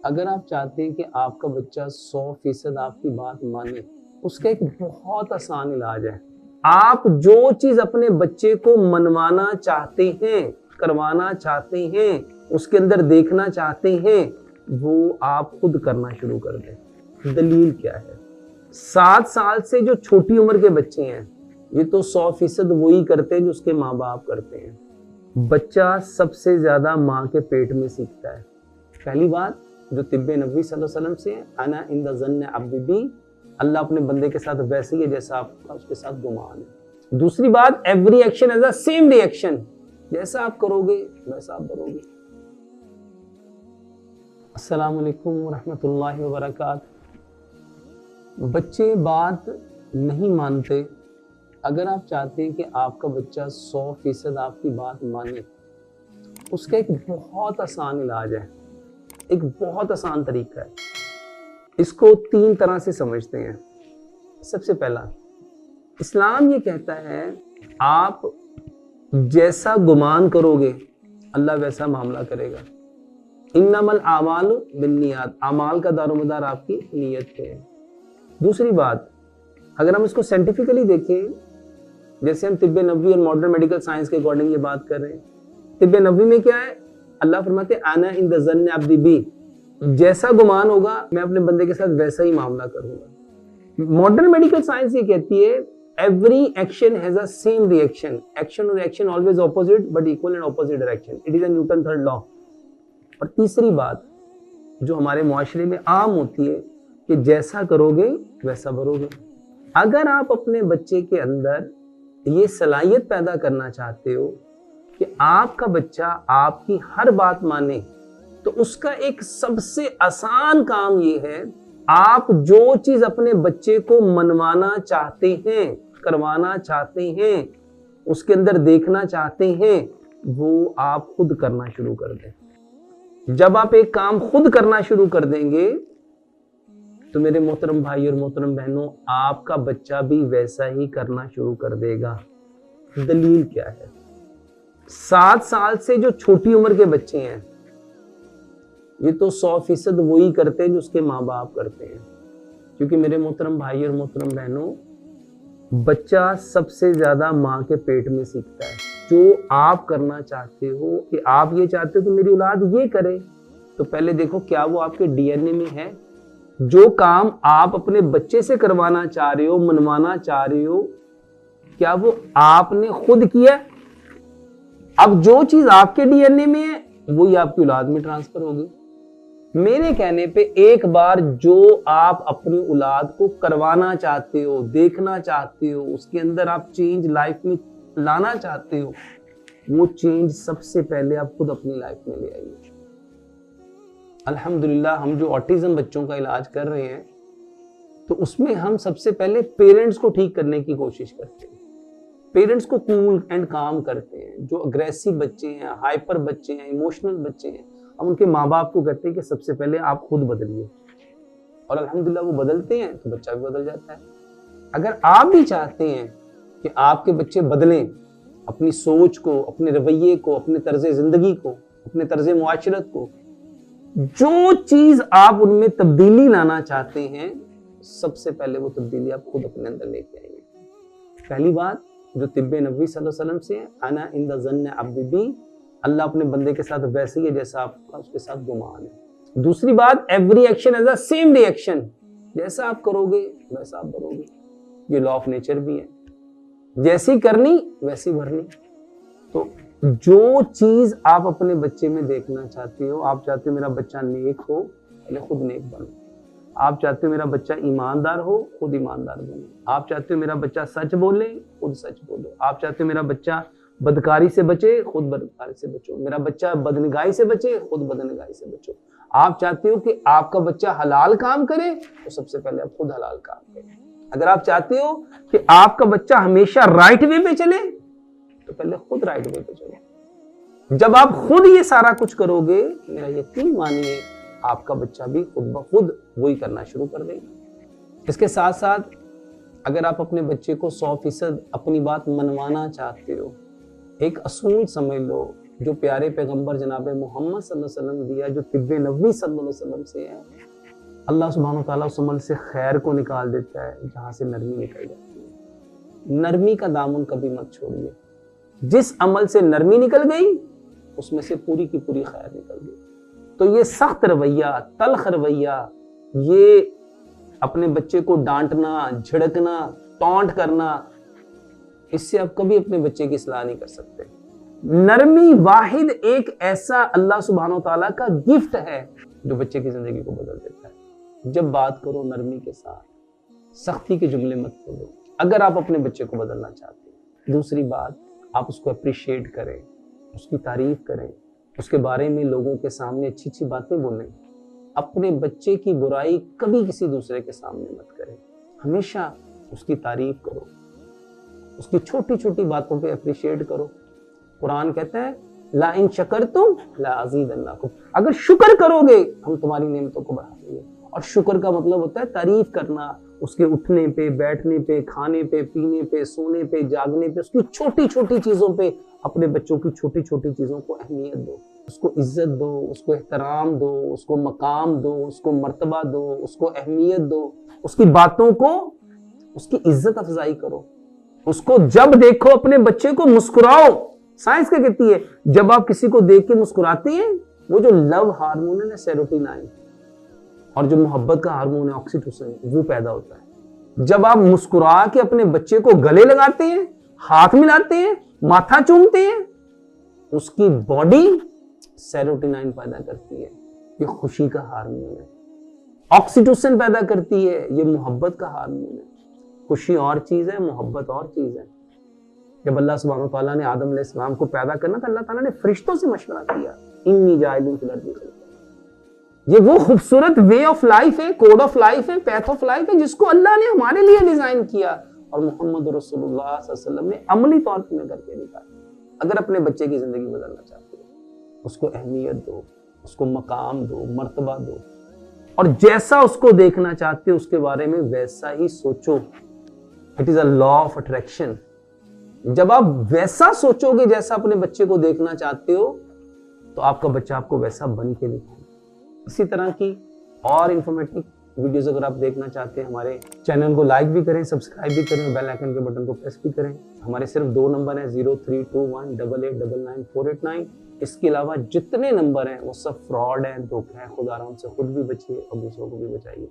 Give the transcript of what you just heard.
अगर आप चाहते हैं कि आपका बच्चा 100% आपकी बात माने, उसका एक बहुत आसान इलाज है। आप जो चीज अपने बच्चे को मनवाना चाहते हैं, करवाना चाहते हैं, उसके अंदर देखना चाहते हैं, वो आप खुद करना शुरू कर दें। दलील क्या है? 7 साल से जो छोटी उम्र के बच्चे हैं, ये तो 100% वही करते हैं जो उसके माँ बाप करते हैं। बच्चा सबसे ज्यादा माँ के पेट में सीखता है। पहली बात जो तिब्बे नबी सल्लल्लाहु अलैहि वसल्लम से है, अना इन द ज़न्न अब्दी बी, अल्लाह अपने बंदे के साथ वैसे ही है जैसा आपका उसके साथ गुमान है। दूसरी बात, every action has a same reaction, जैसा आप करोगे वैसा आप भरोगे। अस्सलाम वालेकुम रहमतुल्लाहि व बरकातहू। बच्चे बात नहीं मानते। अगर आप चाहते हैं कि आपका बच्चा 100% आपकी बात माने, उसका एक बहुत आसान इलाज है, एक बहुत आसान तरीका है। इसको 3 तरह से समझते हैं। सबसे पहला, इस्लाम ये कहता है आप जैसा गुमान करोगे अल्लाह वैसा मामला करेगा। इन्नमल आमालु बिन्नियात, अमाल का दारोमदार आपकी नीयत पे है। दूसरी बात, अगर हम इसको साइंटिफिकली देखें, जैसे हम तिब्बे नबवी और मॉडर्न मेडिकल साइंस के अकॉर्डिंग ये बात कर रहे हैं, तिब्बे नबवी में क्या है? अल्लाह फरमाते आना इन द ज़न्न अब्दी बी, जैसा गुमान होगा मैं अपने बंदे के साथ वैसा ही मामला करूंगा। मॉडर्न मेडिकल साइंस ये कहती है every action has a same reaction, action और reaction always opposite but equal in opposite direction, it is a Newton third law. और तीसरी बात जो हमारे मुआशरे में आम होती है कि जैसा करोगे वैसा भरोगे। अगर आप अपने बच्चे के अंदर ये सलाहियत पैदा करना चाहते हो कि आपका बच्चा आपकी हर बात माने, तो उसका एक सबसे आसान काम ये है, आप जो चीज अपने बच्चे को मनवाना चाहते हैं, करवाना चाहते हैं, उसके अंदर देखना चाहते हैं, वो आप खुद करना शुरू कर दें। जब आप एक काम खुद करना शुरू कर देंगे तो मेरे मोहतरम भाई और मोहतरम बहनों, आपका बच्चा भी वैसा ही करना शुरू कर देगा। दलील क्या है? 7 साल से जो छोटी उम्र के बच्चे हैं, ये तो 100% वही करते हैं जो उसके माँ बाप करते हैं। क्योंकि मेरे मोहतरम भाई और मोहतरम बहनों, बच्चा सबसे ज्यादा माँ के पेट में सीखता है। जो आप करना चाहते हो कि आप ये चाहते हो कि मेरी औलाद ये करे, तो पहले देखो क्या वो आपके डीएनए में है। जो काम आप अपने बच्चे से करवाना चाह रहे हो, मनवाना चाह रहे हो, क्या वो आपने खुद किया? अब जो चीज आपके डीएनए में है वही आपकी औलाद में ट्रांसफर होगी। मेरे कहने पे एक बार जो आप अपनी औलाद को करवाना चाहते हो, देखना चाहते हो, उसके अंदर आप चेंज लाइफ में लाना चाहते हो, वो चेंज सबसे पहले आप खुद अपनी लाइफ में ले आइए। अल्हम्दुलिल्लाह हम जो ऑटिज्म बच्चों का इलाज कर रहे हैं, तो उसमें हम सबसे पहले पेरेंट्स को ठीक करने की कोशिश करते हैं। पेरेंट्स को कूल एंड काम करते हैं। जो अग्रेसिव बच्चे हैं, हाइपर बच्चे हैं, इमोशनल बच्चे हैं, हम उनके माँ बाप को कहते हैं कि सबसे पहले आप खुद बदलिए। और अल्हम्दुलिल्लाह वो बदलते हैं तो बच्चा भी बदल जाता है। अगर आप भी चाहते हैं कि आपके बच्चे बदलें, अपनी सोच को, अपने रवैये को, अपने तर्ज जिंदगी को, अपने तर्ज मुआशरत को, जो चीज आप उनमें तब्दीली लाना चाहते हैं, सबसे पहले वो तब्दीली आप खुद अपने अंदर लेके आएंगे। पहली बात जो तिब्बे नबी सल्लल्लाहु अलैहि वसल्लम से है, अना इन द ज़न्न अब्दी बी, अल्लाह अपने बंदे के साथ वैसे ही है जैसा आपका उसके साथ गुमान है। दूसरी बात, every action has a same reaction, जैसा आप करोगे वैसा आप भरोगे। ये लॉ ऑफ नेचर भी है, जैसी करनी वैसी भरनी। तो जो चीज आप अपने बच्चे में देखना चाहते हो, आप चाहते हो मेरा बच्चा नेक हो, पहले खुद नेक बनो। आप चाहते हो मेरा बच्चा ईमानदार हो, खुद ईमानदार बनो। आप चाहते हो मेरा बच्चा सच बोले, खुद सच बोलो। आप चाहते हो मेरा बच्चा बदकारी से बचे, खुद बदकारी से बचो। मेरा बच्चा बदनिगाही से बचे, खुद बदनिगाही से बचो। आप चाहते हो कि आपका बच्चा हलाल काम करे, तो सबसे पहले आप खुद हलाल काम करें। अगर आप चाहते हो कि आपका बच्चा हमेशा राइट वे पे चले, तो पहले खुद राइट वे पे चलो। जब आप खुद ये सारा कुछ करोगे, मेरा यकीन मानिए आपका बच्चा भी खुद ब खुद वही करना शुरू कर देगा। इसके साथ साथ अगर आप अपने बच्चे को 100% अपनी बात मनवाना चाहते हो, एक असूल समझ लो, जो प्यारे पैगंबर जनाब मोहम्मद सल्लल्लाहु अलैहि वसल्लम दिया, जो तिब्बे नबवी सल्लल्लाहु अलैहि वसल्लम से है, अल्लाह सुब्हानहू व तआला उस अमल से खैर को निकाल देता है जहां से नरमी निकल जाती है। नरमी का दामन कभी मत छोड़िए। जिस अमल से नरमी निकल गई उसमें से पूरी की पूरी खैर निकल गई। तो ये सख्त रवैया, तल्ख रवैया, ये अपने बच्चे को डांटना, झिड़कना, टॉन्ट करना, इससे आप कभी अपने बच्चे की इस्लाह नहीं कर सकते। नरमी वाहिद एक ऐसा अल्लाह सुब्हानहू तआला का गिफ्ट है जो बच्चे की जिंदगी को बदल देता है। जब बात करो नरमी के साथ, सख्ती के जुमले मत बोलो अगर आप अपने बच्चे को बदलना चाहते हैं। दूसरी बात, आप उसको अप्रिशिएट करें, उसकी तारीफ करें, उसके बारे में लोगों के सामने अच्छी अच्छी बातें बोलें। अपने बच्चे की बुराई कभी किसी दूसरे के सामने मत करें, हमेशा उसकी तारीफ करो, उसकी छोटी छोटी बातों पे अप्रिशिएट करो। कुरान कहता है ला इन शकरतुम ला अज़ीदन्नकुम, अगर शुक्र करोगे हम तुम्हारी नेमतों को बढ़ा देंगे। और शुक्र का मतलब होता है तारीफ करना, उसके उठने पे, बैठने पे, खाने पे, पीने पे, सोने पे, जागने पे, उसकी छोटी छोटी चीजों पे अपने बच्चों की छोटी छोटी चीजों को अहमियत दो, उसको इज्जत दो, उसको एहतराम दो, उसको मकाम दो, उसको मर्तबा दो, उसको अहमियत दो, उसकी बातों को, उसकी इज्जत अफजाई करो। उसको जब देखो अपने बच्चे को मुस्कुराओ। साइंस क्या कहती है, जब आप किसी को देख के मुस्कुराते हैं, वो जो लव हार्मोन है सेरोटोनिन, और जो मोहब्बत का हार्मोन है ऑक्सीटोसिन, वो पैदा होता है। जब आप मुस्कुरा के अपने बच्चे को गले लगाते हैं, हाथ मिलाते हैं, माथा चूमते हैं, उसकी बॉडी सेरोटोनिन पैदा करती है, ये खुशी का हार्मोन है। ऑक्सीटोसिन पैदा करती है, ये मोहब्बत का हार्मोन है। खुशी और चीज है, मोहब्बत और चीज है। जब अल्लाह सुब्हानहू तआला ने आदम अलैहिस्सलाम को पैदा करना था, अल्लाह ताला ने फरिश्तों से मशवरा किया, इन्नी जाइलुन फिल अर्दी खलीफा। ये वो खूबसूरत वे ऑफ लाइफ है, कोड ऑफ लाइफ है, पैथ ऑफ लाइफ है, जिसको अल्लाह ने हमारे लिए डिजाइन किया और मोहम्मद रसूलुल्लाह सल्लल्लाहु अलैहि वसल्लम ने अमली तौर पर करके दिखाया। अगर अपने बच्चे की जिंदगी बदलना चाहते हो, उसको अहमियत दो, उसको मकाम दो, मर्तबा दो, और जैसा उसको देखना चाहते हो उसके बारे में वैसा ही सोचो। It is a law of attraction. जब आप वैसा सोचोगे जैसा अपने बच्चे को देखना चाहते हो, तो आपका बच्चा आपको वैसा बन के दिखाएगा। इसी तरह की और इंफॉर्मेटिव वीडियोस अगर आप देखना चाहते हैं, हमारे चैनल को लाइक भी करें, सब्सक्राइब भी करें और बेल आइकन के बटन को प्रेस भी करें। हमारे सिर्फ 2 नंबर हैं, 032188999489। इसके अलावा जितने नंबर हैं वो सब फ्रॉड हैं, धोखे हैं। खुदा उनसे खुद भी बचिए और दूसरों को भी बचाइए।